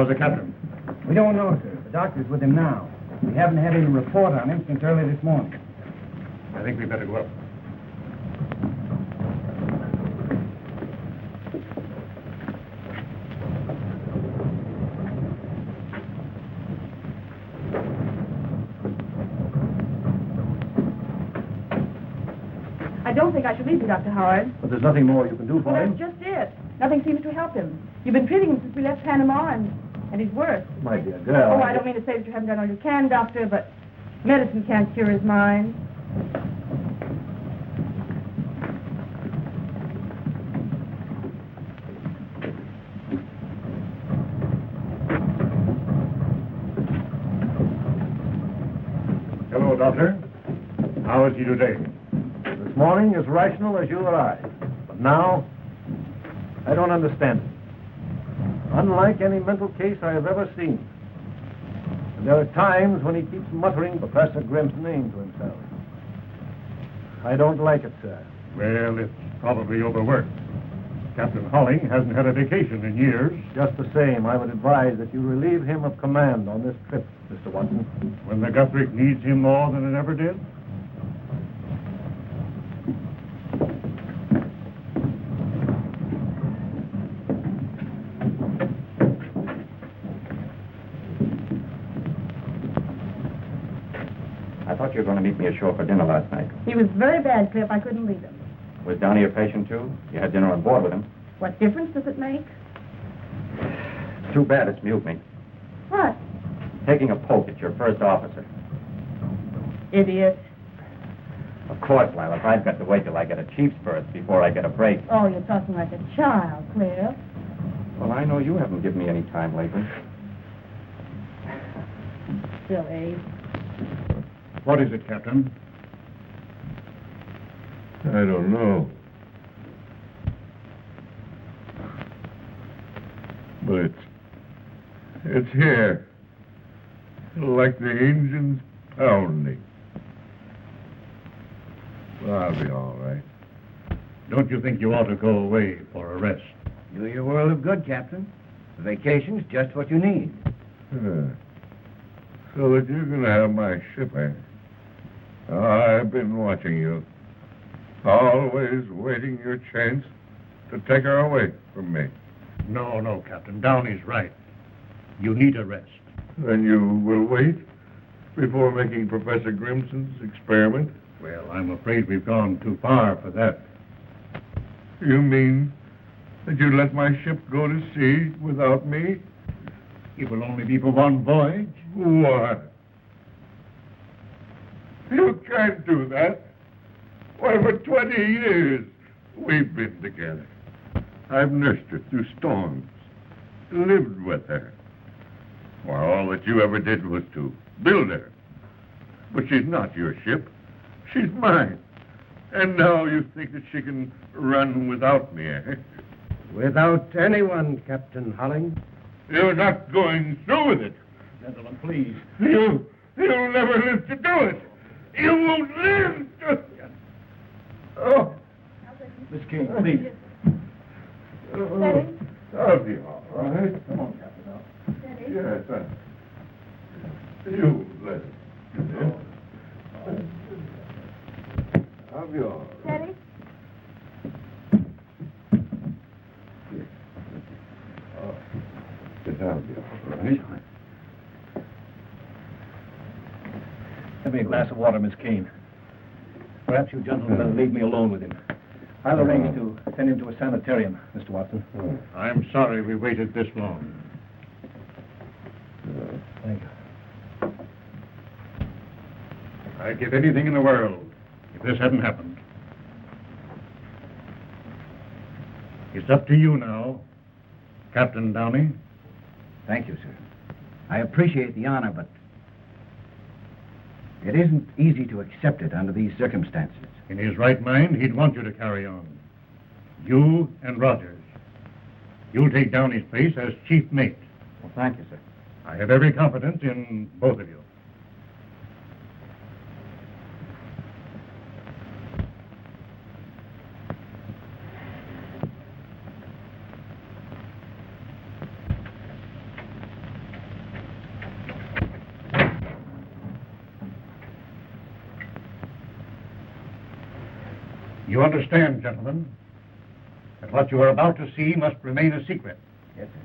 How's the captain? We don't know, sir. The doctor's with him now. We haven't had any report on him since early this morning. I think we better go up. I don't think I should leave you, Dr. Howard. But there's nothing more you can do for Well, him. that's just it. Nothing seems to help him. You've been treating him since we left Panama, and he's worse. My dear girl. Oh, I don't mean to say that you haven't done all you can, Doctor, but medicine can't cure his mind. Hello, Doctor. How is he today? This morning as rational as you or I. But now, I don't understand it. Unlike any mental case I have ever seen. And there are times when he keeps muttering Professor Grimm's name to himself. I don't like it, sir. Well, it's probably overworked. Captain Holling hasn't had a vacation in years. Just the same, I would advise that you relieve him of command on this trip, Mr. Watson. When the Guthrie needs him more than it ever did? I thought you were going to meet me ashore for dinner last night. He was very bad, Cliff. I couldn't leave him. Was Downey a patient, too? You had dinner on board with him. What difference does it make? It's too bad it's mutiny. What? Taking a poke at your first officer. Idiot. Of course, Lilac. I've got to wait till I get a chief's berth before I get a break. Oh, you're talking like a child, Cliff. Well, I know you haven't given me any time lately. Silly. What is it, Captain? I don't know. But it's here. Like the engines pounding. Well, I'll be all right. Don't you think you ought to go away for a rest? Do your world of good, Captain. The vacation's just what you need. So that you're going to have my ship, eh? I've been watching you. Always waiting your chance to take her away from me. No, Captain. Downey's right. You need a rest. Then you will wait before making Professor Grimson's experiment? Well, I'm afraid we've gone too far for that. You mean that you let my ship go to sea without me? It will only be for one voyage. What? You can't do that. Why, for 20 years we've been together. I've nursed her through storms, lived with her. Why, all that you ever did was to build her. But she's not your ship. She's mine. And now you think that she can run without me, eh? Without anyone, Captain Holling. You're not going through with it. Gentlemen, please. You'll never live to do it. You won't live to... Oh. Miss King, please. Steady. I'll be all right. Come on, Captain. Steady. Yes, you let it. I'll be all right. Steady. Yes, I'll be all right. Give me a glass of water, Miss Kane. Perhaps you gentlemen better leave me alone with him. I'll arrange to send him to a sanitarium, Mr. Watson. I'm sorry we waited this long. Thank you. I'd give anything in the world if this hadn't happened. It's up to you now, Captain Downey. Thank you, sir. I appreciate the honor, but it isn't easy to accept it under these circumstances. In his right mind, he'd want you to carry on. You and Rogers. You'll take Downey's place as chief mate. Well, thank you, sir. I have every confidence in both of you. You understand, gentlemen, that what you are about to see must remain a secret. Yes, sir.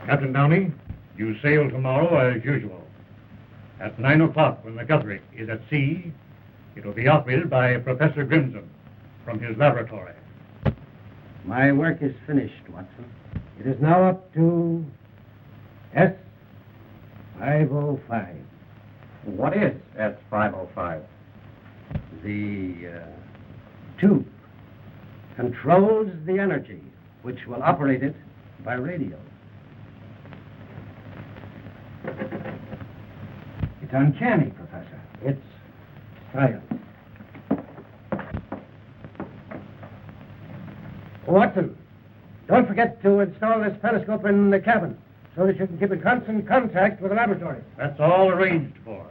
Captain Downey, you sail tomorrow as usual. At 9 o'clock, when the Guthrie is at sea, it will be operated by Professor Grimson from his laboratory. My work is finished, Watson. It is now up to S505. What is S505? The tube controls the energy, which will operate it by radio. It's uncanny, Professor. It's science. Watson, don't forget to install this periscope in the cabin so that you can keep in constant contact with the laboratory. That's all arranged for.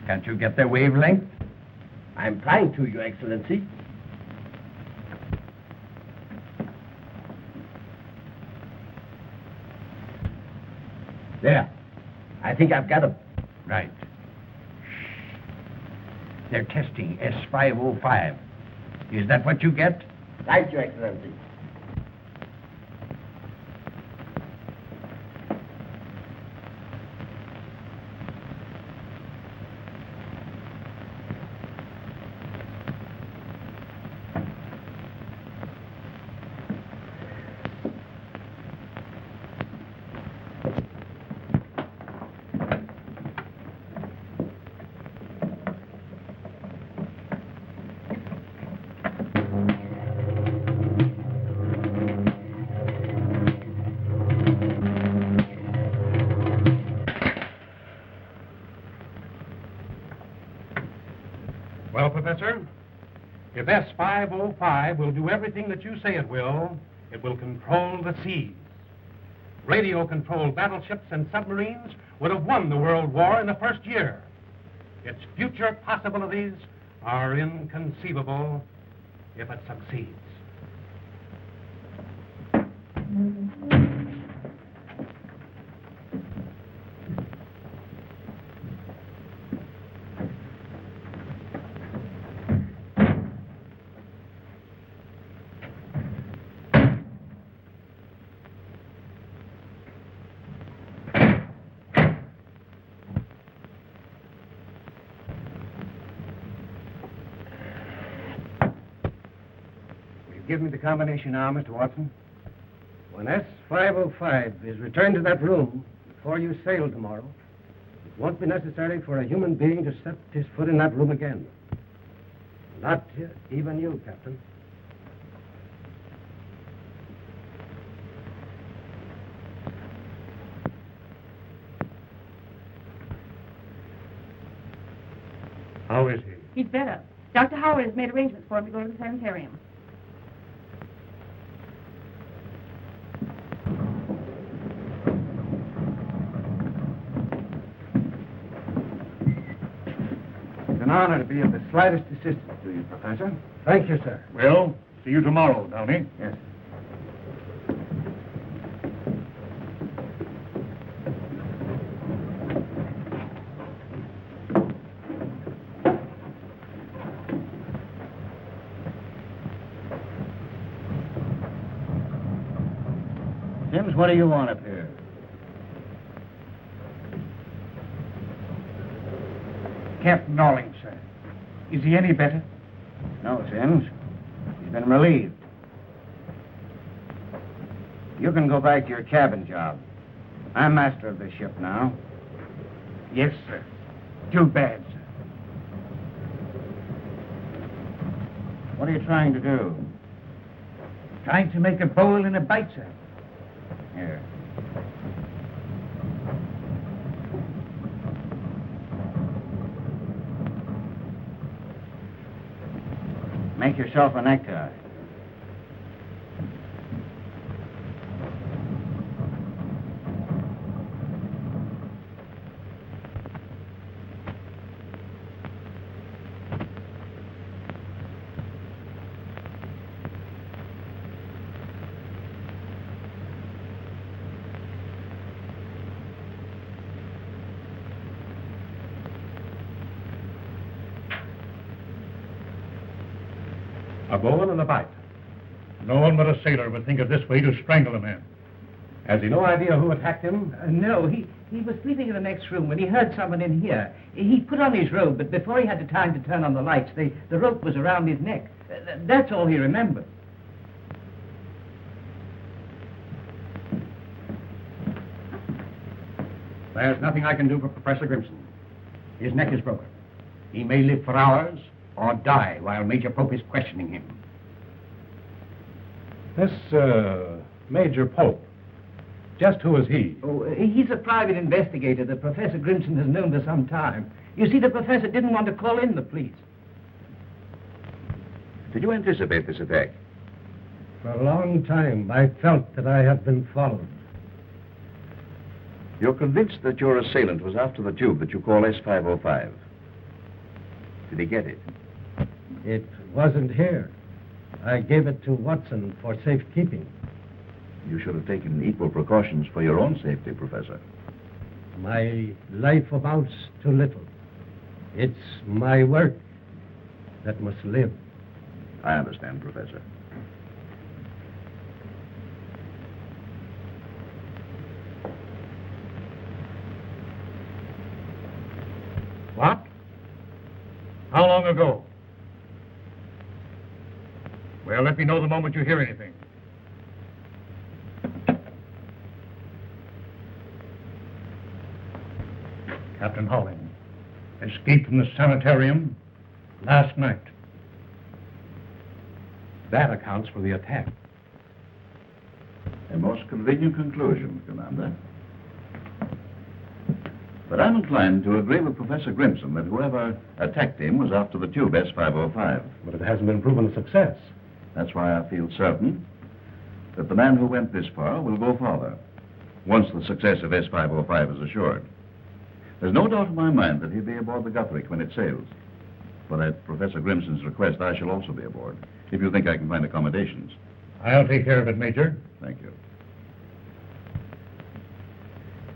Can't you get their wavelength? I'm trying to, Your Excellency. There. I think I've got them. Right. They're testing S505. Is that what you get? Right, Your Excellency. Well, Professor, if S505 will do everything that you say it will control the seas. Radio-controlled battleships and submarines would have won the World War in the first year. Its future possibilities are inconceivable if it succeeds. Give me the combination now, Mr. Watson. When S505 is returned to that room before you sail tomorrow, it won't be necessary for a human being to set his foot in that room again. Not even you, Captain. How is he? He's better. Dr. Howard has made arrangements for him to go to the sanitarium. It's an honor to be of the slightest assistance to you, Professor. Thank you, sir. Well, see you tomorrow, Downey. Yes. what do you want up here? Captain Holling, sir. Is he any better? No, Sims. He's been relieved. You can go back to your cabin job. I'm master of this ship now. Yes, sir. Too bad, sir. What are you trying to do? Trying to make a bowl and a bite, sir. Here. Make yourself a necktie. A bowl and a bite. No one but a sailor would think of this way to strangle a man. Has he no idea who attacked him? No, he was sleeping in the next room when he heard someone in here. He put on his robe, but before he had the time to turn on the lights, the rope was around his neck. That's all he remembered. There's nothing I can do for Professor Grimson. His neck is broken. He may live for hours or die while Major Pope is questioning him. This, Major Pope, just who is he? Oh, he's a private investigator that Professor Grimson has known for some time. You see, the professor didn't want to call in the police. Did you anticipate this attack? For a long time, I felt that I had been followed. You're convinced that your assailant was after the tube that you call S505. Did he get it? It wasn't here. I gave it to Watson for safekeeping. You should have taken equal precautions for your own safety, Professor. My life amounts to little. It's my work that must live. I understand, Professor. What? How long ago? Well, let me know the moment you hear anything. Captain Holling escaped from the sanitarium last night. That accounts for the attack. A most convenient conclusion, Commander. But I'm inclined to agree with Professor Grimson that whoever attacked him was after the tube S505. But it hasn't been proven a success. That's why I feel certain that the man who went this far will go farther, once the success of S505 is assured. There's no doubt in my mind that he'll be aboard the Guthrie when it sails. But at Professor Grimson's request, I shall also be aboard, if you think I can find accommodations. I'll take care of it, Major. Thank you.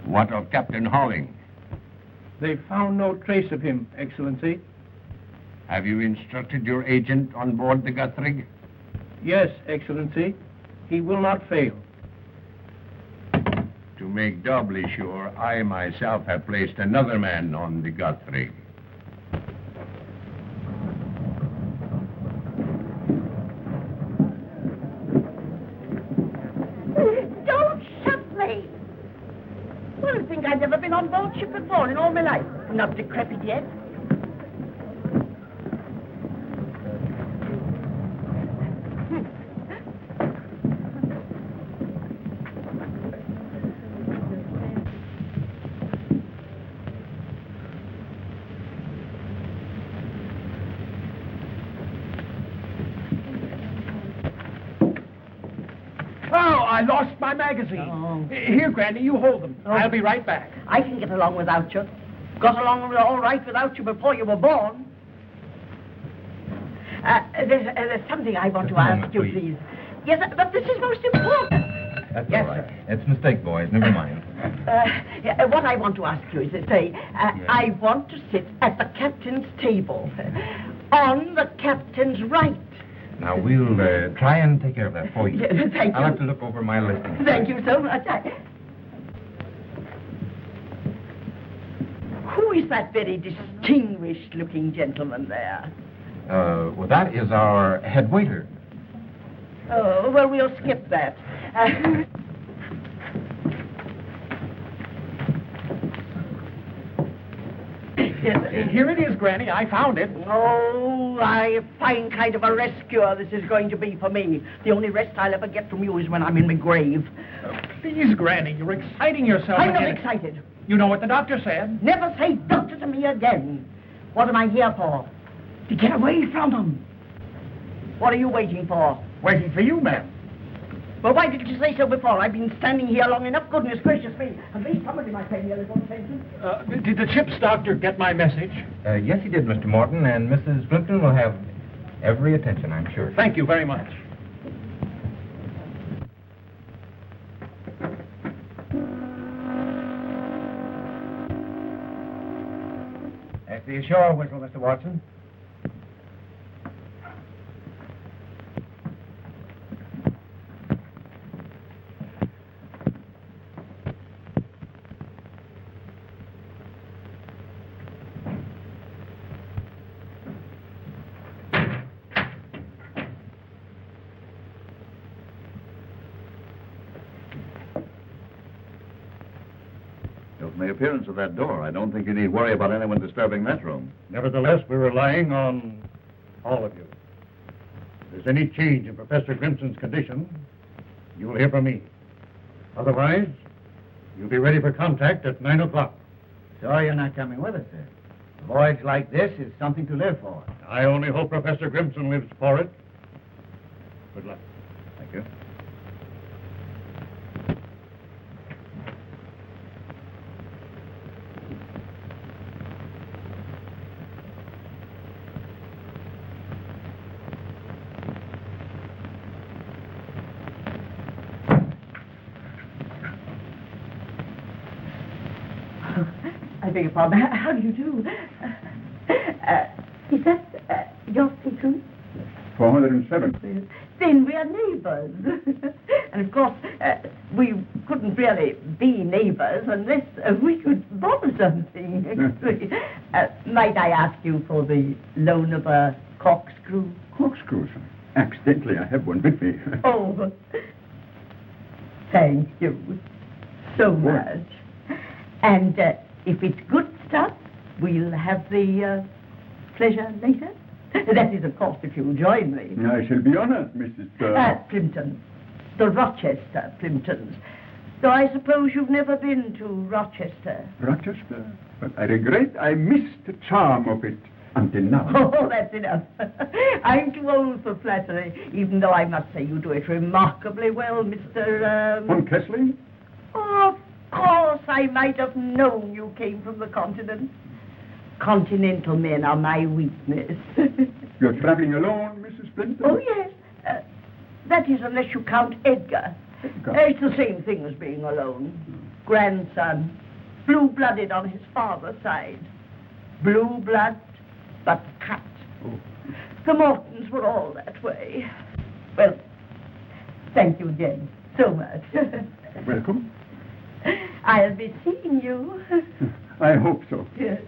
What of Captain Holling? They found no trace of him, Excellency. Have you instructed your agent on board the Guthrie? Yes, Excellency. He will not fail. To make doubly sure, I myself have placed another man on the Guthrie. Don't shoot me! Well, I think I've never been on board ship before in all my life. Not decrepit yet. I lost my magazine. Oh. Here, Granny, you hold them. I'll be right back. I can get along without you. Got along all right without you before you were born. There's something I want to ask you, please. Yes, but this is most important. That's Yes, all right. sir. It's a mistake, boys. Never mind. What I want to ask you is to say, I want to sit at the captain's table, on the captain's right. Now, we'll try and take care of that for you. Thank I'll you. have to look over my listing. Thank you so much. Who is that very distinguished-looking gentleman there? Well, that is our head waiter. Oh, well, we'll skip that. Here it is, Granny. I found it. Oh, a fine kind of a rescuer this is going to be for me. The only rest I'll ever get from you is when I'm in my grave. Please, Granny, you're exciting yourself. I'm not again. excited. You know what the doctor said. Never say doctor to me again. What am I here for? To get away from them. What are you waiting for? Waiting for you, ma'am. Well, why didn't you say so before? I've been standing here long enough. Goodness gracious me. At least somebody might pay me a little attention. Did the ship's doctor get my message? Yes, he did, Mr. Morton, and Mrs. Plimpton will have every attention, I'm sure. Thank you very much. That's the ashore whistle, Mr. Watson. From the appearance of that door, I don't think you need worry about anyone disturbing that room. Nevertheless, we're relying on all of you. If there's any change in Professor Grimson's condition, you'll hear from me. Otherwise, you'll be ready for contact at 9 o'clock. Sorry you're not coming with us, sir. A voyage like this is something to live for. I only hope Professor Grimson lives for it. Good luck. Thank you. I beg your pardon. How do you do? Is that your secret? 407. Then we are neighbors. And of course, we couldn't really be neighbors unless we could bother something. Might I ask you for the loan of a corkscrew? Corkscrews. Accidentally, I have one with me. Oh, thank you so much. And if it's good stuff, we'll have the pleasure later. That is, of course, if you'll join me. I shall be honored, Mrs. Plimpton. The Rochester Plimptons. Though I suppose you've never been to Rochester. Rochester? But I regret I missed the charm of it until now. Oh, that's enough. I'm too old for flattery, even though I must say you do it remarkably well, Mr. Von Kessling? Oh, of course, I might have known you came from the continent. Continental men are my weakness. You're traveling alone, Mrs. Plimpton? Oh, yes. That is, unless you count Edgar. It's the same thing as being alone. Grandson, blue-blooded on his father's side. Blue blood, but Capt. Oh. The Mortons were all that way. Well, thank you again so much. Welcome. I'll be seeing you. I hope so. Yes.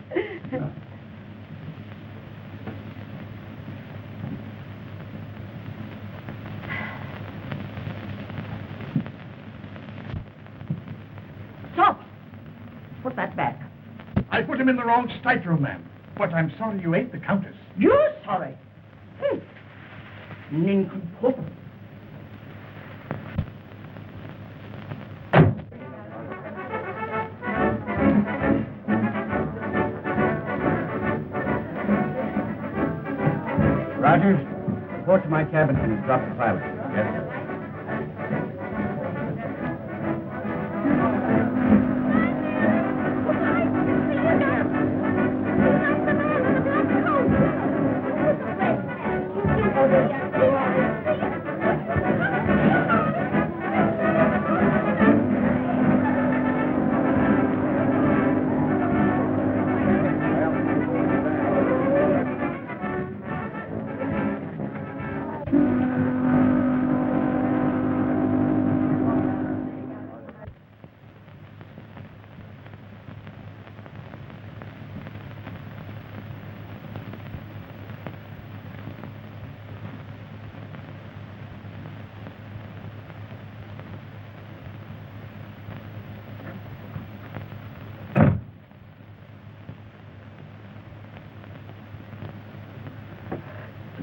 Stop! Put that back. I put him in the wrong stateroom, ma'am. But I'm sorry you ate the Countess. You're sorry. Nincompoop. Rogers, report to my cabin and drop the pilot. Yes, sir.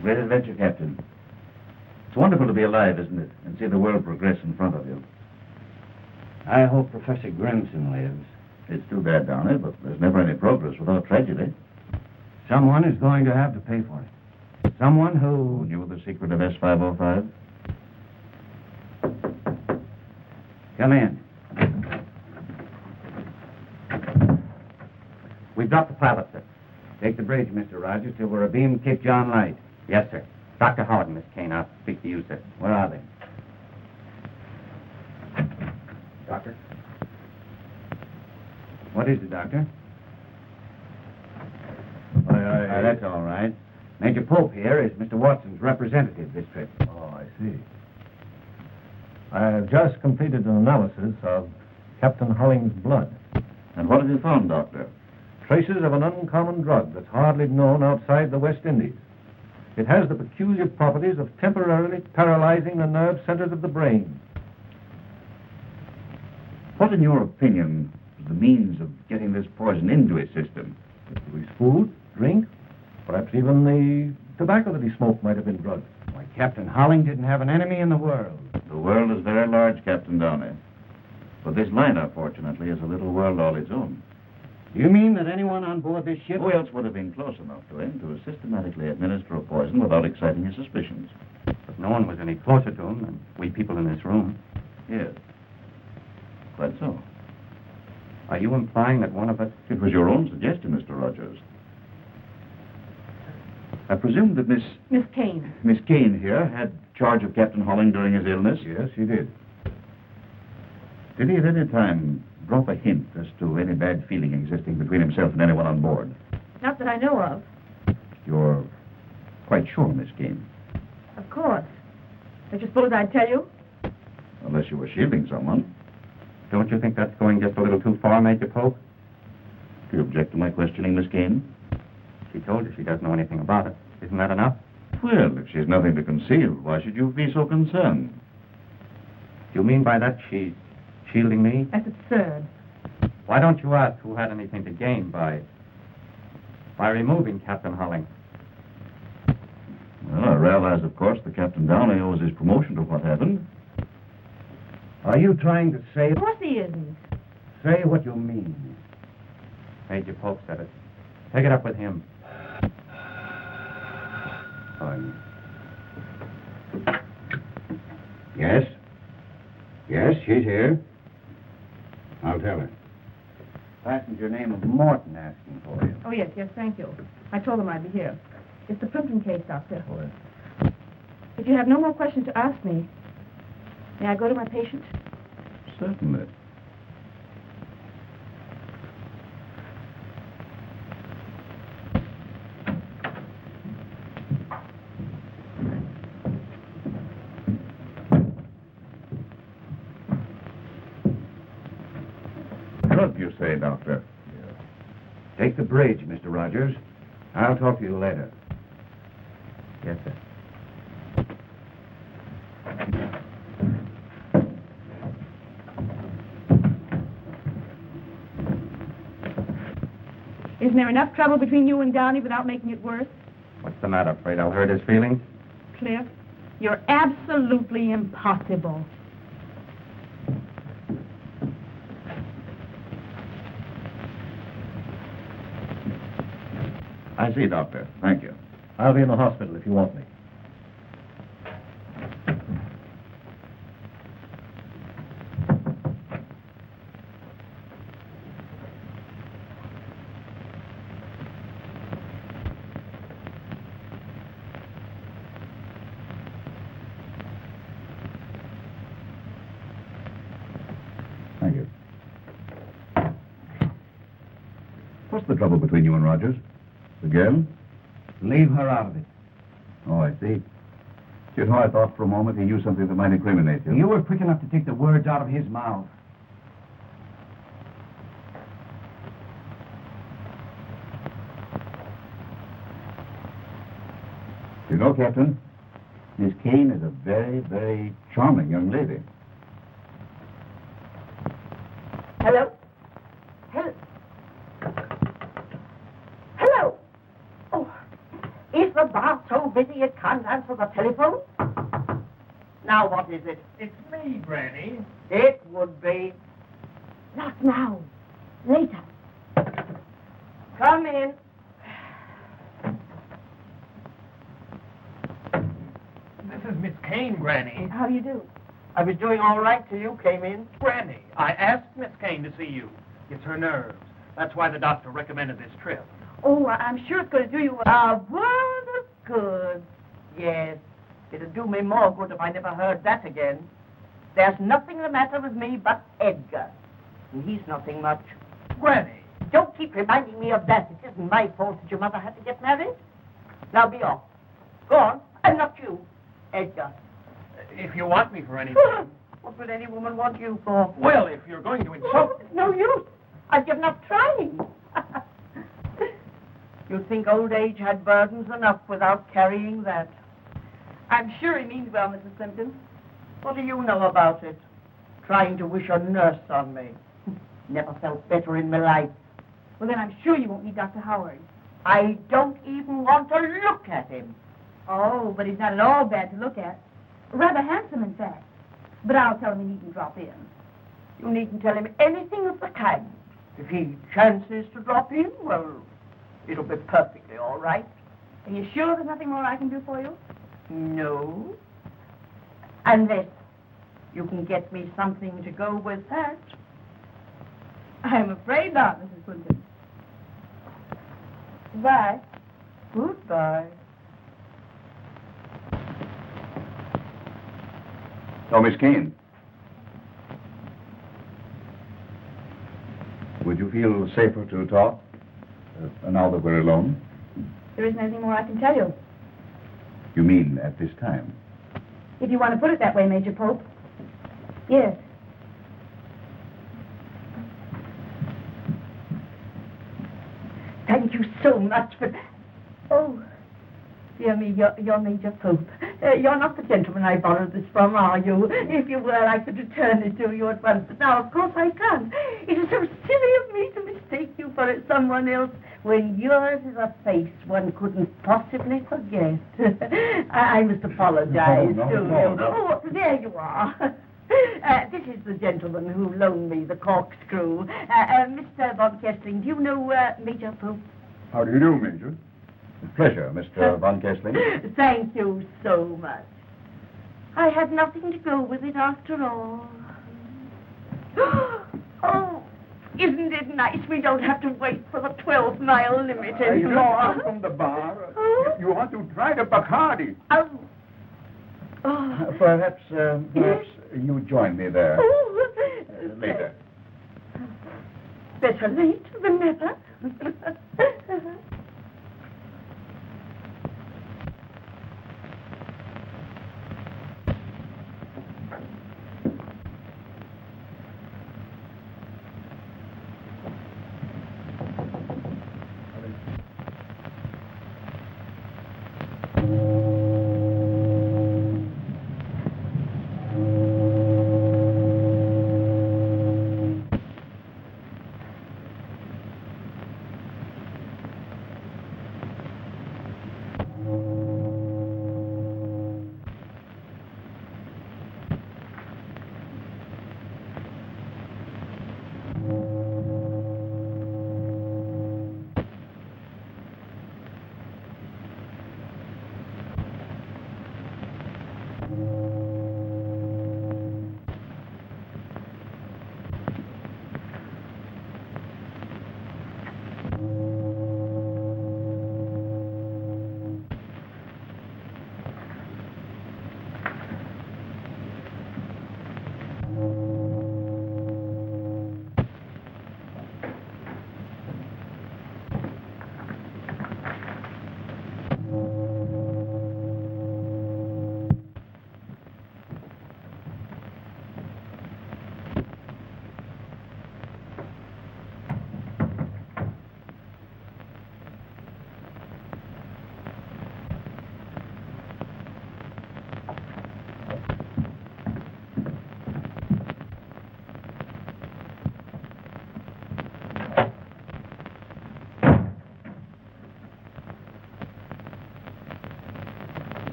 a great adventure, Captain. It's wonderful to be alive, isn't it? And see the world progress in front of you. I hope Professor Grimson lives. It's too bad, Downey, but there's never any progress without tragedy. Someone is going to have to pay for it. Someone Who who... knew the secret of S505? Come in. We've dropped the pilot, sir. Take the bridge, Mr. Rogers, till we're abeam Cape John Light. Yes, sir. Dr. Howard and Miss Kane, I'll speak to you, sir. Where are they? Doctor? What is it, Doctor? That's all right. Major Pope here is Mr. Watson's representative this trip. Oh, I see. I have just completed an analysis of Captain Holling's blood. And what have you found, Doctor? Traces of an uncommon drug that's hardly known outside the West Indies. It has the peculiar properties of temporarily paralyzing the nerve centers of the brain. What, in your opinion, is the means of getting this poison into his system? His food, drink, perhaps even the tobacco that he smoked might have been drugged. Why, Captain Holling didn't have an enemy in the world. The world is very large, Captain Downey. But this liner, fortunately, is a little world all its own. You mean that anyone on board this ship... Who else would have been close enough to him to systematically administer a poison without exciting his suspicions? But no one was any closer to him than we people in this room. Yes. Quite so. Are you implying that one of us... It was your own suggestion, Mr. Rogers. I presume that Miss Kane here had charge of Captain Holling during his illness? Yes, he did. Did he at any time drop a hint as to any bad feeling existing between himself and anyone on board? Not that I know of. You're quite sure, Miss Kane? Of course. Don't you suppose I'd tell you? Unless you were shielding someone. Don't you think that's going just a little too far, Major Pope? Do you object to my questioning, Miss Kane? She told you she doesn't know anything about it. Isn't that enough? Well, if she's nothing to conceal, why should you be so concerned? Do you mean by that she's shielding me? That's absurd. Why don't you ask who had anything to gain by removing Captain Holling? Well, I realize, of course, that Captain Downey owes his promotion to what happened. Are you trying to say... Of course he isn't. Say what you mean. Major Pope said it. Take it up with him. Yes? Yes, she's here. I'll tell her. Passenger name of Morton asking for you. Oh, yes, thank you. I told him I'd be here. It's the Plimpton case, Doctor. If you have no more questions to ask me, may I go to my patient? Certainly. Drug, you say, Doctor? Take the bridge, Mr. Rogers. I'll talk to you later. Yes, sir. Isn't there enough trouble between you and Downey without making it worse? What's the matter? Afraid I'll hurt his feelings? Cliff, you're absolutely impossible. I see, Doctor. Thank you. I'll be in the hospital if you want me. Thank you. What's the trouble between you and Rogers? The girl? Leave her out of it. Oh, I see. You know, I thought for a moment he knew something that might incriminate you. You were quick enough to take the words out of his mouth. You know, Captain, Miss Kane is a very, very charming young lady. Hello? Hello? Oh, is Is the bar so busy it can't answer the telephone? Now what is it? It's me, Granny. It would be. Not now. Later. Come in. This is Miss Kane, Granny. How do you do? I was doing all right till you came in. Granny, I asked Miss Kane to see you. It's her nerves. That's why the doctor recommended this trip. Oh, I'm sure it's going to do you well. A world of good. Yes. It'd do me more good if I never heard that again. There's nothing the matter with me but Edgar. And he's nothing much. Granny. Don't keep reminding me of that. It isn't my fault that your mother had to get married. Now be off. Go on. And not you, Edgar. If you want me for anything. What would any woman want you for? Well, if you're going to insult... It's no use. I've given up trying. You'd think old age had burdens enough without carrying that. I'm sure he means well, Mrs. Plimpton. What do you know about it? Trying to wish a nurse on me. Never felt better in my life. Well, then I'm sure you won't need Dr. Howard. I don't even want to look at him. Oh, but he's not at all bad to look at. Rather handsome, in fact. But I'll tell him he needn't drop in. You needn't tell him anything of the kind. If he chances to drop in, well, it'll be perfectly all right. Are you sure there's nothing more I can do for you? No. Unless you can get me something to go with that. I'm afraid not, Mrs. Plimpton. Goodbye. Goodbye. Oh, Miss Kane. Would you feel safer to talk now that we're alone? There isn't anything more I can tell you. You mean at this time? If you want to put it that way, Major Pope. Yes. Thank you so much for... Oh, dear me, you're Major Pope. You're not the gentleman I borrowed this from, are you? If you were, I could return it to you at once. But now, of course, I can't. It is so silly of me to mistake you for someone else when yours is a face one couldn't possibly forget. I must apologize to you. Oh, there you are. This is the gentleman who loaned me the corkscrew. Mr. Von Kessling, do you know Major Pope? How do you do, Major? Pleasure, Mr. Von Kessling. Thank you so much. I had nothing to go with it after all. Oh, isn't it nice we don't have to wait for the 12-mile limit anymore? From the bar. Oh. You want to try the Bacardi. Oh. Oh. Perhaps you join me there later. Better late than never.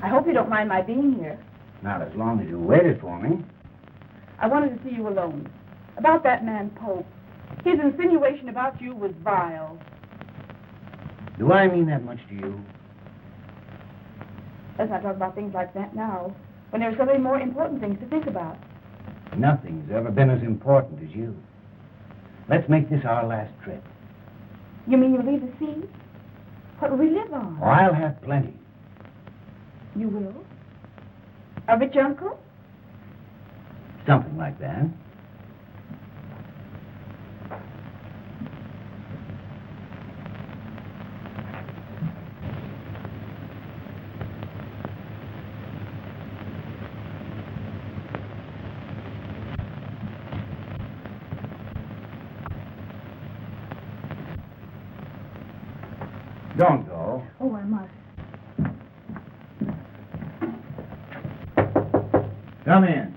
I hope you don't mind my being here. Not as long as you waited for me. I wanted to see you alone. About that man, Pope. His insinuation about you was vile. Do I mean that much to you? Let's not talk about things like that now, when there are so many more important things to think about. Nothing's ever been as important as you. Let's make this our last trip. You mean you'll leave the sea? What will we live on? Oh, I'll have plenty. You will? A rich uncle? Something like that. Don't go. Oh, I must. Come in.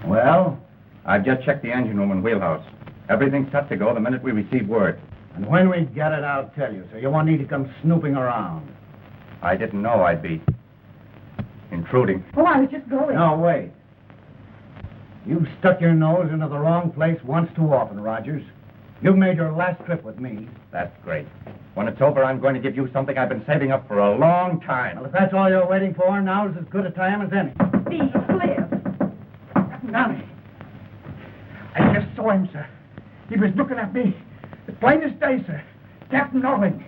Well? I've just checked the engine room and wheelhouse. Everything's set to go the minute we receive word. And when we get it, I'll tell you, so you won't need to come snooping around. I didn't know I'd be intruding. Oh, I was just going. No, wait. You've stuck your nose into the wrong place once too often, Rogers. You've made your last trip with me. That's great. When it's over, I'm going to give you something I've been saving up for a long time. Well, if that's all you're waiting for, now's as good a time as any. Steve, Cliff. Nami. I just saw him, sir. He was looking at me. The plain as day, sir. Captain Holling.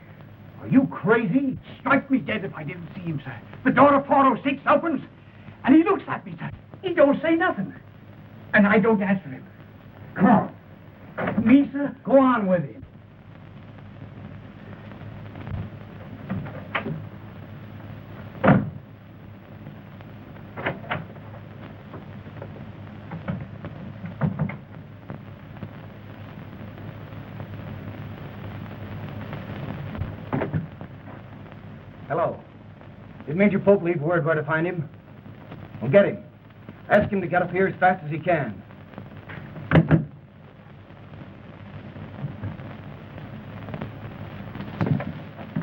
Are you crazy? Strike me dead if I didn't see him, sir. The door of 406 opens, and he looks at me, sir. He don't say nothing. And I don't answer him. Come on. Me, sir? Go on with him. Hello. Did Major Pope leave word where to find him? Well, get him. Ask him to get up here as fast as he can.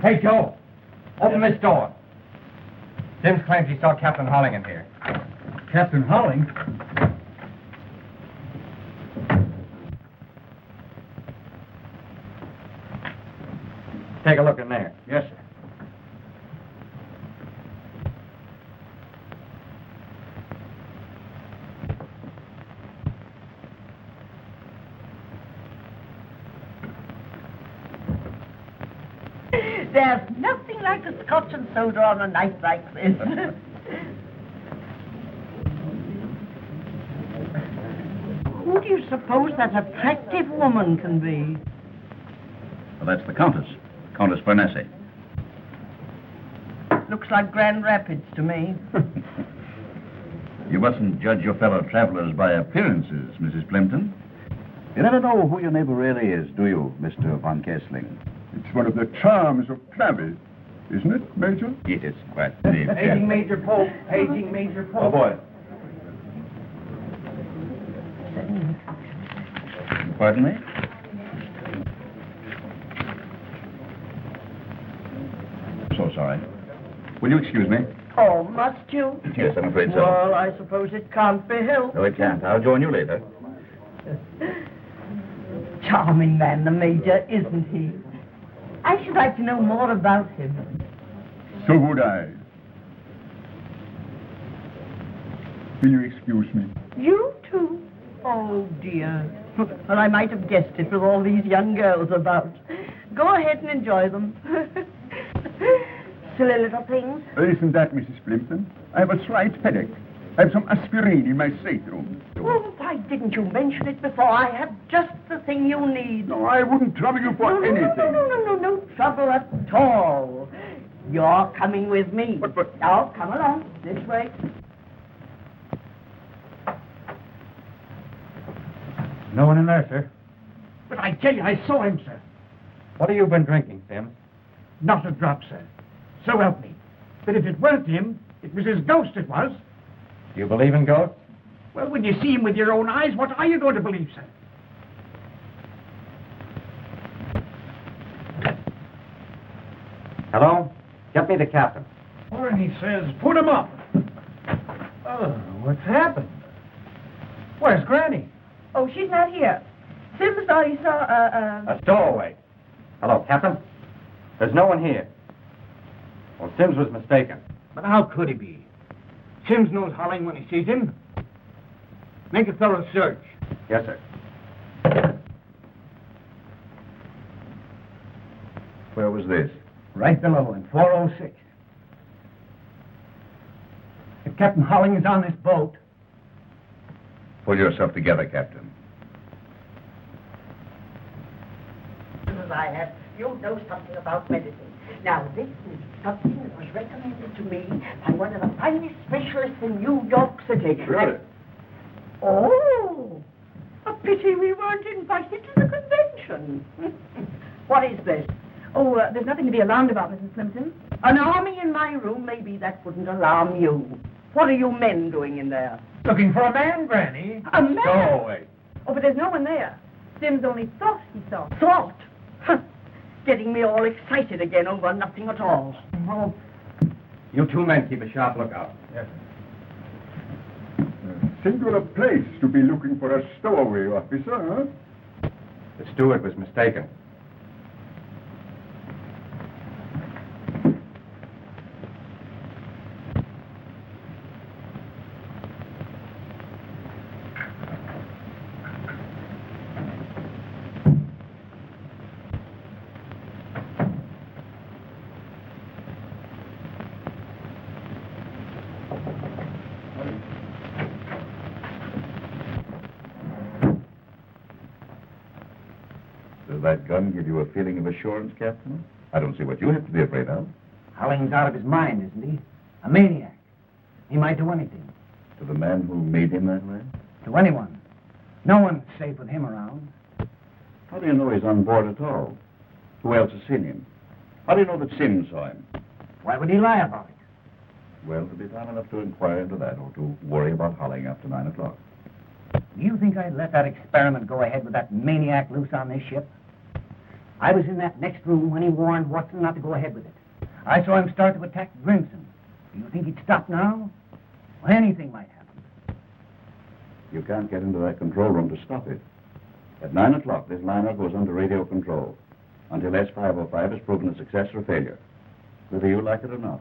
Hey, Joe, open this door. Sims claims he saw Captain Holling in here. Captain Holling? Take a look in there. Yes, sir. There's nothing like a scotch and soda on a night like this. Who do you suppose that attractive woman can be? Well, that's the Countess. Countess Bernese. Looks like Grand Rapids to me. You mustn't judge your fellow travelers by appearances, Mrs. Plimpton. You never know who your neighbor really is, do you, Mr. von Kessling? It's one of the charms of travel, isn't it, Major? It is quite the Paging Major Pope. Paging Major Pope. Oh, boy. Pardon me? So sorry. Will you excuse me? Oh, must you? Yes, I'm afraid so. Well, I suppose it can't be helped. No, it can't. I'll join you later. Charming man, the Major, isn't he? I should like to know more about him. So would I. Will you excuse me? You too? Oh, dear. Well, I might have guessed it with all these young girls about. Go ahead and enjoy them. Silly little things. Isn't that, Mrs. Plimpton? I have a slight headache. I have some aspirin in my stateroom. Oh, why didn't you mention it before? I have just the thing you need. No, I wouldn't trouble you for anything. No trouble at all. You're coming with me. But... Now, come along. This way. No one in there, sir. But I tell you, I saw him, sir. What have you been drinking, Sims? Not a drop, sir. So help me. But if it weren't him, it was his ghost it was. Do you believe in ghosts? Well, when you see him with your own eyes, what are you going to believe, sir? Hello? Get me the captain. Warren, he says, put him up. Oh, what's happened? Where's Granny? Oh, she's not here. Sims thought he saw A stowaway. Hello, Captain? There's no one here. Well, Sims was mistaken. But how could he be? Sims knows Holling when he sees him. Make a thorough search. Yes, sir. Where was this? Right below in 406. If Captain Holling is on this boat, Pull yourself together, Captain. I have, you know something about medicine. Now, this is something that was recommended to me by one of the finest specialists in New York City. Really? Oh, a pity we weren't invited to the convention. What is this? Oh, there's nothing to be alarmed about, Mrs. Plimpton. An army in my room? Maybe that wouldn't alarm you. What are you men doing in there? Looking for a man, Granny. A man? Stowaway. Oh, but there's no one there. Sims only thought he saw. Thought? Getting me all excited again over nothing at all. Well, you two men keep a sharp lookout. Yes, Singular place to be looking for a stowaway officer, huh? The steward was mistaken. Does that gun give you a feeling of assurance, Captain? I don't see what you have to be afraid of. Holling's out of his mind, isn't he? A maniac. He might do anything. To the man who made him that way? To anyone. No one's safe with him around. How do you know he's on board at all? Who else has seen him? How do you know that Sims saw him? Why would he lie about it? Well, to be time enough to inquire into that or to worry about Holling after 9 o'clock. Do you think I'd let that experiment go ahead with that maniac loose on this ship? I was in that next room when he warned Watson not to go ahead with it. I saw him start to attack Grimson. Do you think he'd stop now? Well, anything might happen. You can't get into that control room to stop it. At 9 o'clock, this liner goes under radio control until S505 is proven a success or failure, whether you like it or not.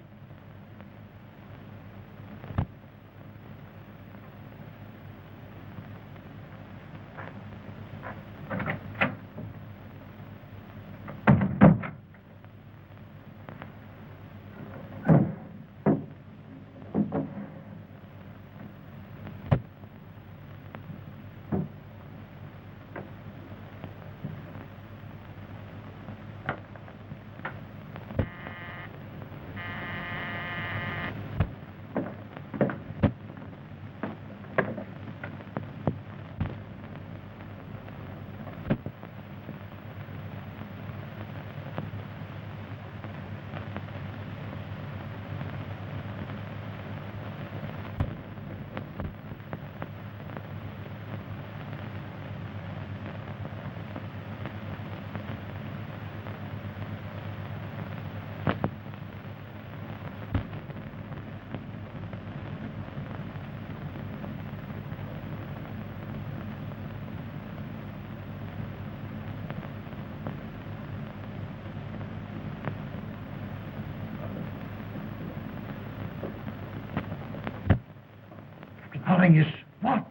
Holling is what?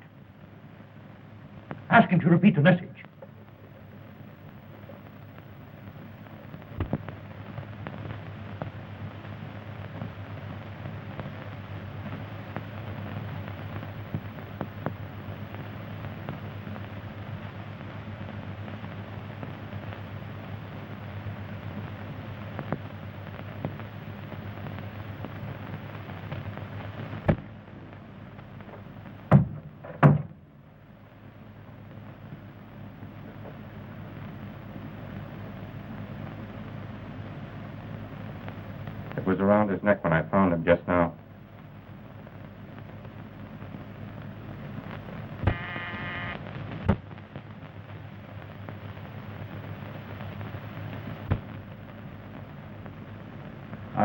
Ask him to repeat the message. It was around his neck when I found him just now.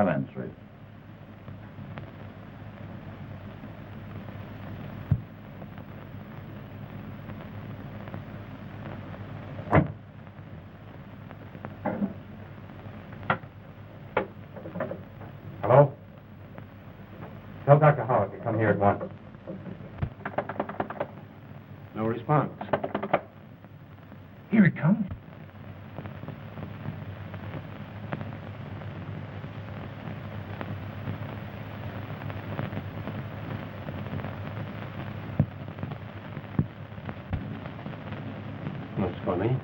I'll answer it. Hello? Tell Dr. Holling to come here at once. No response. Here it comes. That's funny.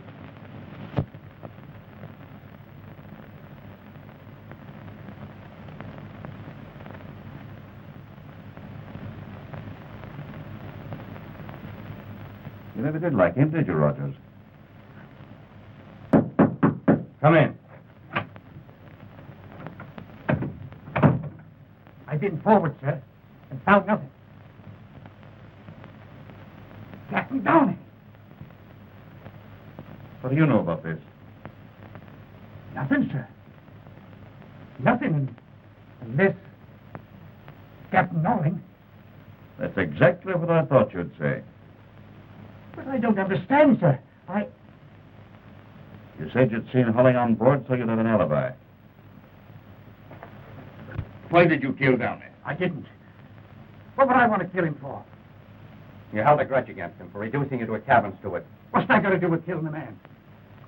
You never did like him, did you, Rogers? Come in. I've been forward, sir, and found nothing. Captain Downey. What do you know about this? Nothing, sir. Nothing unless Captain Holling. That's exactly what I thought you'd say. But I don't understand, sir. You said you'd seen Holling on board, so you'd have an alibi. Why did you kill Downey? I didn't. What would I want to kill him for? You held a grudge against him for reducing you to a cabin steward. What's that got to do with killing the man?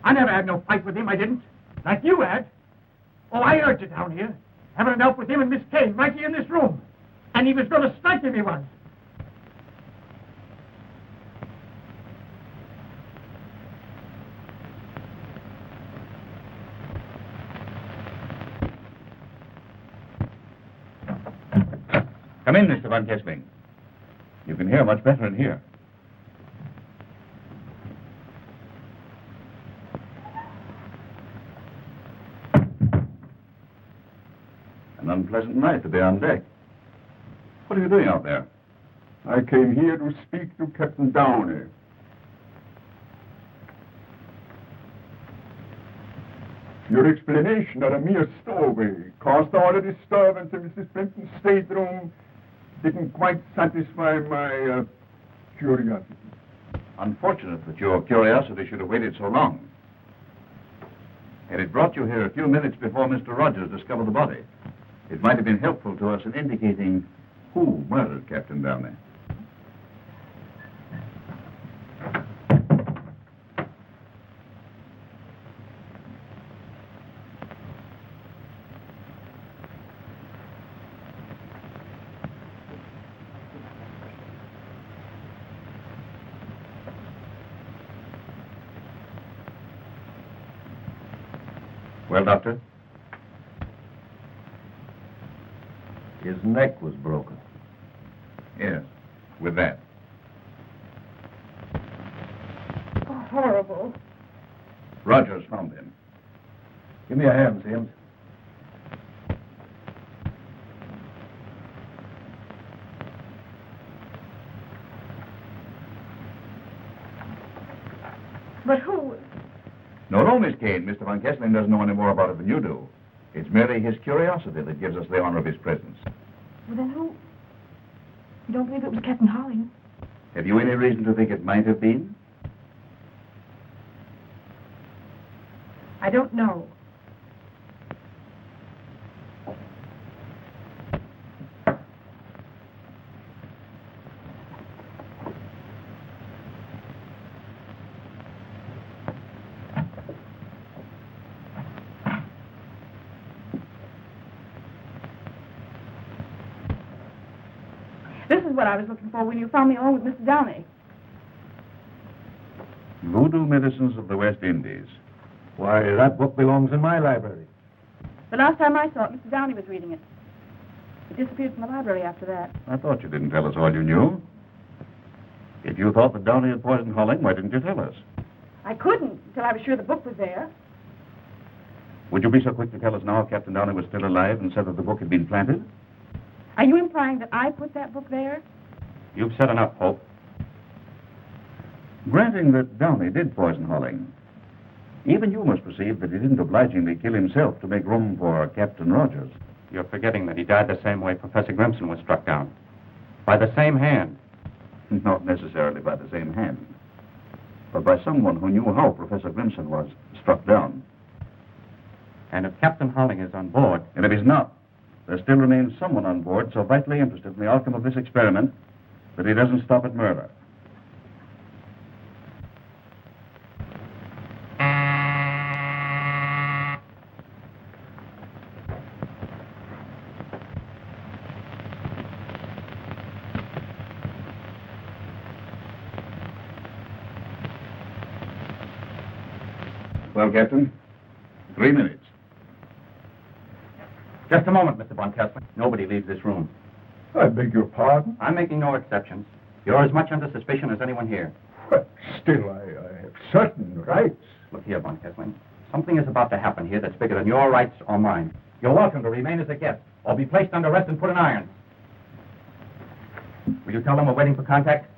I never had no fight with him, I didn't. Like you had. Oh, I heard you down here, having it out with him and Miss Kane right here in this room. And he was going to strike him, he was. Come in, Mr. Van Kessling. You can hear much better in here. An unpleasant night to be on deck. What are you doing out there? I came here to speak to Captain Downey. Your explanation of a mere stowaway caused all the disturbance in Mrs. Clinton's stateroom didn't quite satisfy my curiosity. Unfortunate that your curiosity should have waited so long. Had it brought you here a few minutes before Mr. Rogers discovered the body, it might have been helpful to us in indicating who murdered Captain Downey. Well, Doctor? His neck was broken. Yes, with that. Oh, horrible. Rogers found him. Give me a hand, Sims. But who? No, Miss Kane. Mr. Van Kessling doesn't know any more about it than you do. It's merely his curiosity that gives us the honor of his presence. Well, then who? You don't believe it was Captain Holling? Have you any reason to think it might have been? I don't know. This is what I was looking for when you found me alone with Mr. Downey. Voodoo Medicines of the West Indies. Why, that book belongs in my library. The last time I saw it, Mr. Downey was reading it. It disappeared from the library after that. I thought you didn't tell us all you knew. If you thought that Downey had poisoned Holling, why didn't you tell us? I couldn't until I was sure the book was there. Would you be so quick to tell us now if Captain Downey was still alive and said that the book had been planted? Are you implying that I put that book there? You've said enough, Pope. Granting that Downey did poison Holling, even you must perceive that he didn't obligingly kill himself to make room for Captain Rogers. You're forgetting that he died the same way Professor Grimson was struck down. By the same hand. Not necessarily by the same hand, but by someone who knew how Professor Grimson was struck down. And if Captain Holling is on board... And if he's not, there still remains someone on board so vitally interested in the outcome of this experiment that he doesn't stop at murder. Well, Captain, 3 minutes. Just a moment, Mr. Von Kessler. Nobody leaves this room. I beg your pardon? I'm making no exceptions. You're as much under suspicion as anyone here. But still, I have certain rights. Look here, Von Kessler. Something is about to happen here that's bigger than your rights or mine. You're welcome to remain as a guest, or be placed under arrest and put in irons. Will you tell them we're waiting for contact?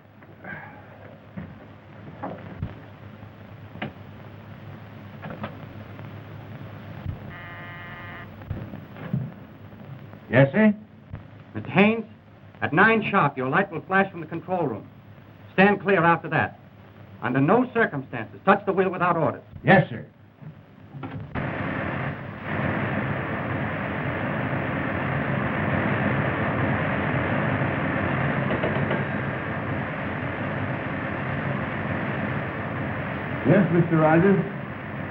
Yes, sir? Mr. Haynes, at 9 sharp, your light will flash from the control room. Stand clear after that. Under no circumstances, touch the wheel without orders. Yes, sir. Yes, Mr. Rogers.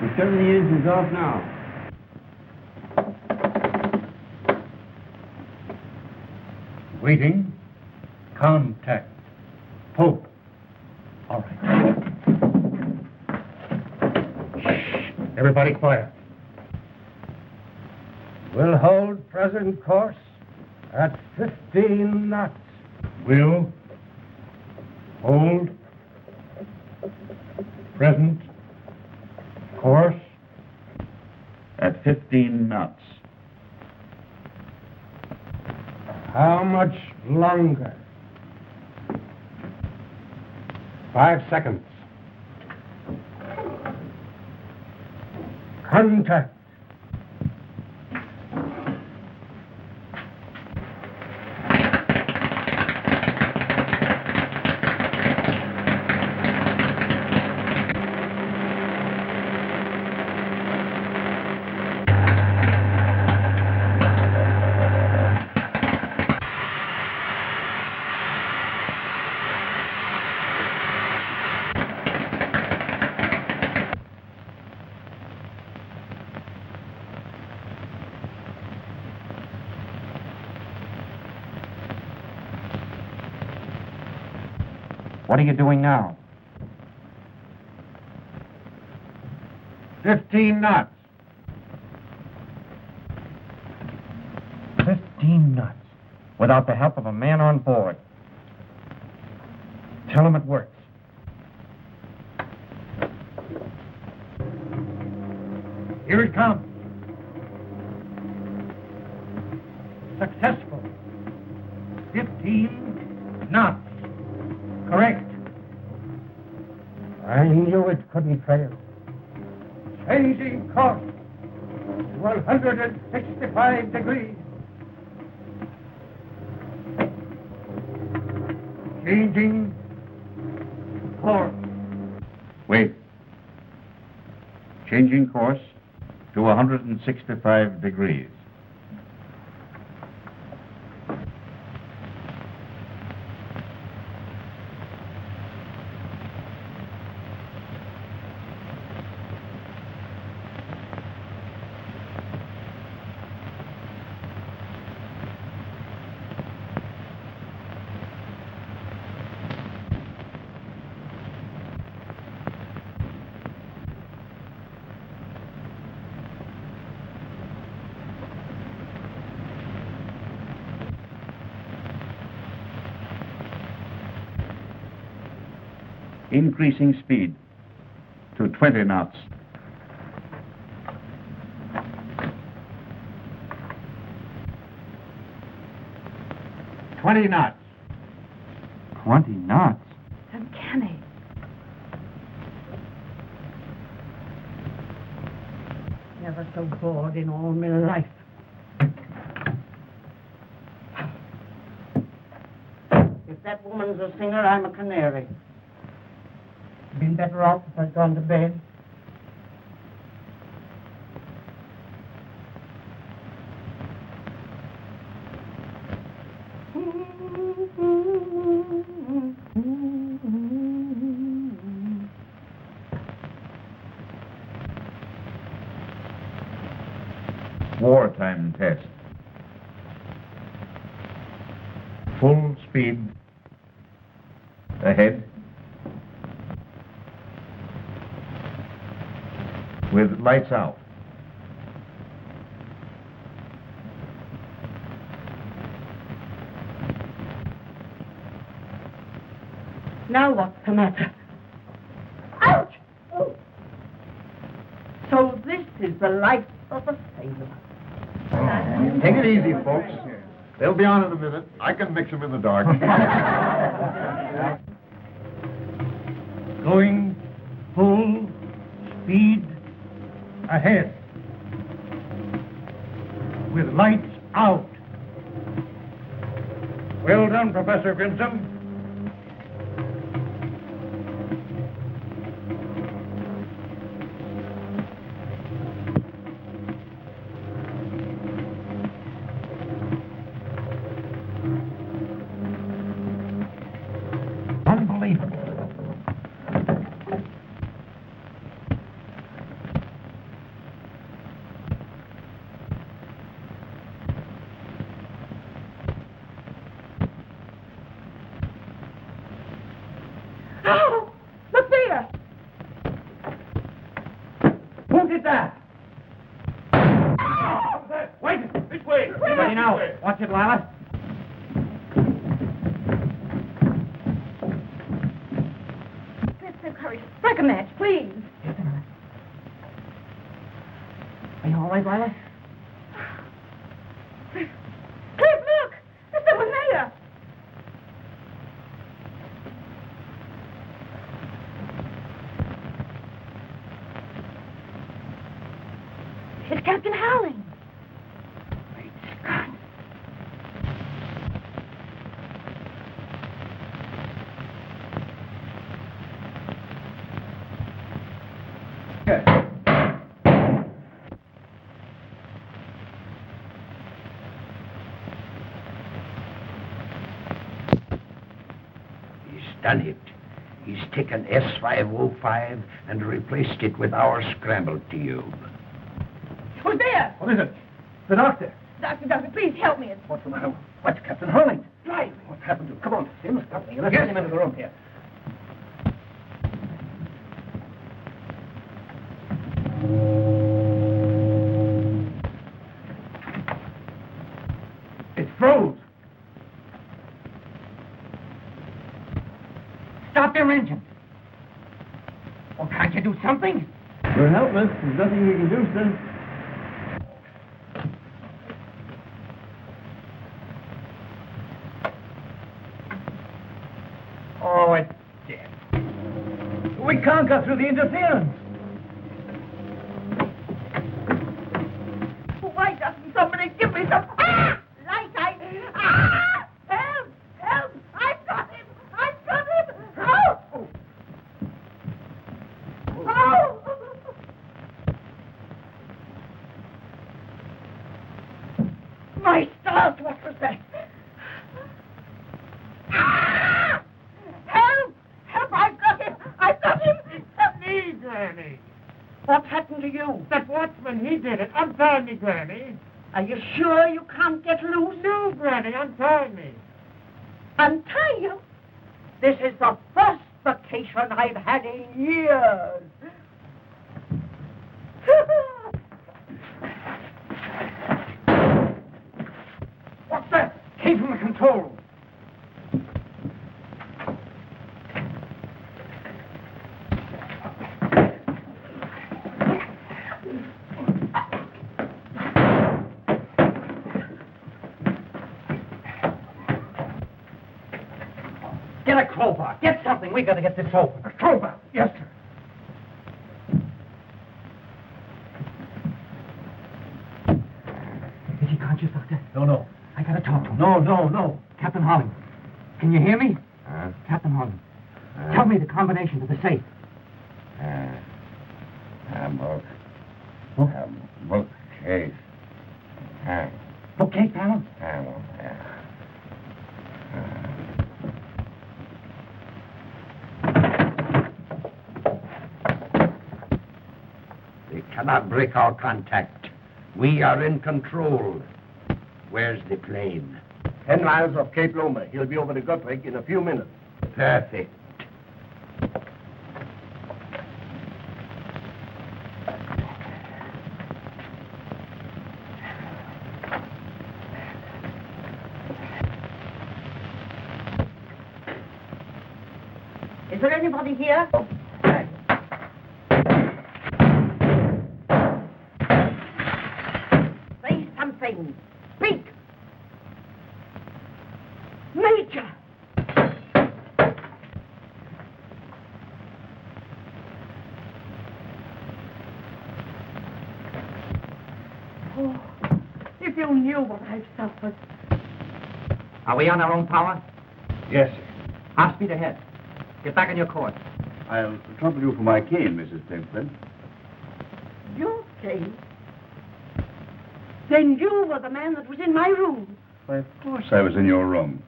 We're shutting the engines off now. Waiting. Contact. Pope. All right. Shh. Everybody quiet. We'll hold present course at 15 knots. Will. Hold. Present. Course. At 15 knots. How much longer? 5 seconds. Contact. What are you doing now? 15 knots. 15 knots. Without the help of a man on board. Tell him it works. Here it comes. Successful. 15 knots. Correct. I knew it couldn't fail. Changing course to 165 degrees. Changing course. Wait. Changing course to 165 degrees. Increasing speed to 20 knots. $20 knots. 20 knots? Uncanny. Never so bored in all my life. If that woman's a singer, I'm a canary. Been better off if I'd gone to bed. Wartime test. Full speed. Ahead. With lights out. Now what's the matter? Ouch! Oh. So this is the life of a sailor. Take it easy, folks. They'll be on in a minute. I can mix them in the dark. Going full speed ahead. With lights out. Well done, Professor Grimson. Unbelievable. Oh, look there! Who did that? Wait! This way! Ready now. Watch it, Lila. Let's hurry. Strike a match, please. Just a minute. Are you all right, Lila? Cliff, look! There's someone there. It's Captain Holling. Great Scott. He's done it. He's taken S505 and replaced it with our scramble tube. Who's there? What is it? The doctor. Doctor, please help me. What's the matter? What's Captain Holling? Right. What's happened to him? Come on, Sims, help me. Let's get him into the room here. It froze. Stop your engine. Well, can't you do something? We're helpless. There's nothing we can do, sir. Oh, it's dead. We can't go through the interference. Why doesn't somebody give me some... Ah! Light, Ah! Help! Help! I've got him! I've got him! Help! Oh! My stars, what was that? Ah! Help! Help! I've got him! I've got him! Help me, Granny! What happened to you? That watchman, he did it. Untie me, Granny. Are you sure you can't get loose? No, Granny, untie me. Untie you? This is the first vacation I've had in years. What's that? Came from the control. Get a crowbar. Get something. We got to get this open. A crowbar. Yes, sir. Is he conscious, Doctor? No. I got to talk to him. No. Captain Holling. Can you hear me? Huh? Captain Holling, tell me the combination to the safe. Bookcase. Bookcase panel? They cannot break our contact. We are in control. Where's the plane? 10 miles off Cape Loma. He'll be over the Guthrie in a few minutes. Perfect. Is there anybody here? Say something. Speak. Major. Oh, if you knew what I've suffered. Are we on our own power? Yes, sir. Half speed ahead. Get back on your course. I'll trouble you for my cane, Mrs. Pimpton. Your cane? Then you were the man that was in my room. Why, of course I was in your room.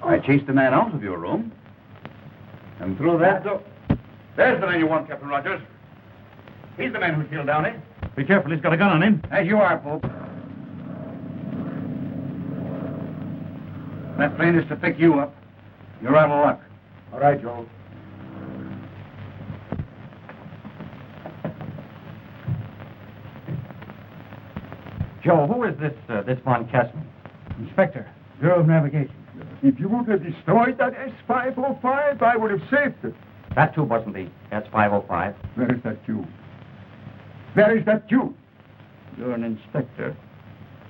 I chased the man out of your room. And through that door... There's the man you want, Captain Rogers. He's the man who killed Downey. Be careful, he's got a gun on him. As you are, Pope. That plane is to pick you up. You're out of luck. All right, Joe. Joe, who is this Von Kessman? Inspector, Bureau of Navigation. If you would have destroyed that S-505, I would have saved it. That tube wasn't the S-505. Where is that tube? Where is that tube? You're an inspector.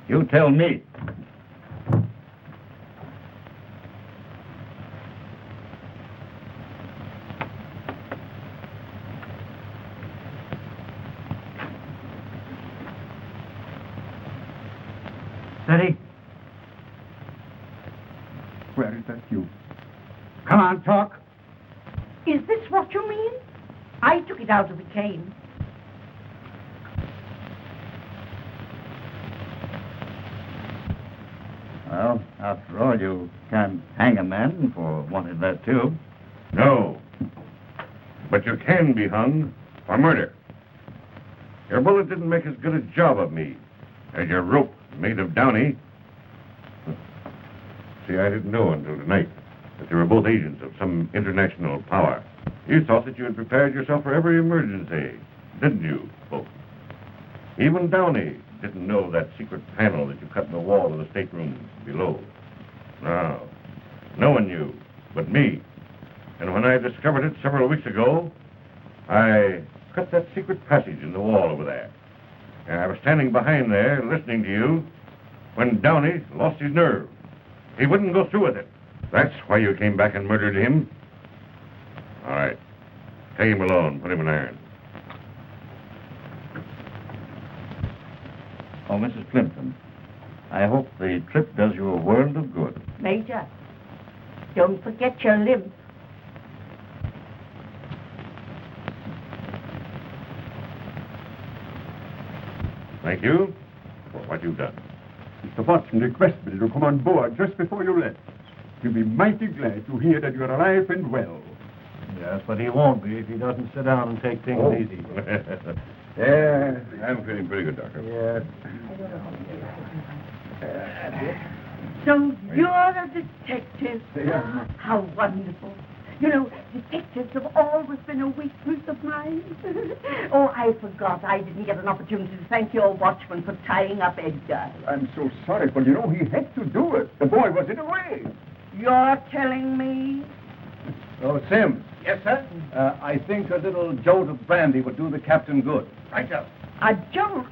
You tell me. Steady. Where is that tube? Come on, talk. Is this what you mean? I took it out of the cane. Well, after all, you can't hang a man for wanting that tube. No. But you can be hung for murder. Your bullet didn't make as good a job of me as your rope made of Downey. See, I didn't know until tonight that they were both agents of some international power. You thought that you had prepared yourself for every emergency, didn't you, folks? Even Downey didn't know that secret panel that you cut in the wall of the stateroom below. No, no one knew but me. And when I discovered it several weeks ago, I cut that secret passage in the wall over there. And I was standing behind there listening to you when Downey lost his nerve. He wouldn't go through with it. That's why you came back and murdered him. All right. Take him alone. Put him in irons. Oh, Mrs. Plimpton, I hope the trip does you a world of good. Major, don't forget your limp. Thank you for what you've done. Mr. Watson requested me to come on board just before you left. He'll be mighty glad to hear that you're alive and well. Yes, but he won't be if he doesn't sit down and take things easy. Yeah, I'm feeling pretty good, Doctor. Yes. So you're a detective. How wonderful. You know, detectives have always been a weakness of mine. Oh, I forgot. I didn't get an opportunity to thank your watchman for tying up Edgar. I'm so sorry, but you know, he had to do it. The boy was in a way. You're telling me? Oh, Sim. Yes, sir? I think a little jolt of brandy would do the captain good. Right, sir. A jolt?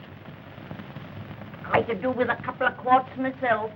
I could do with a couple of quarts myself.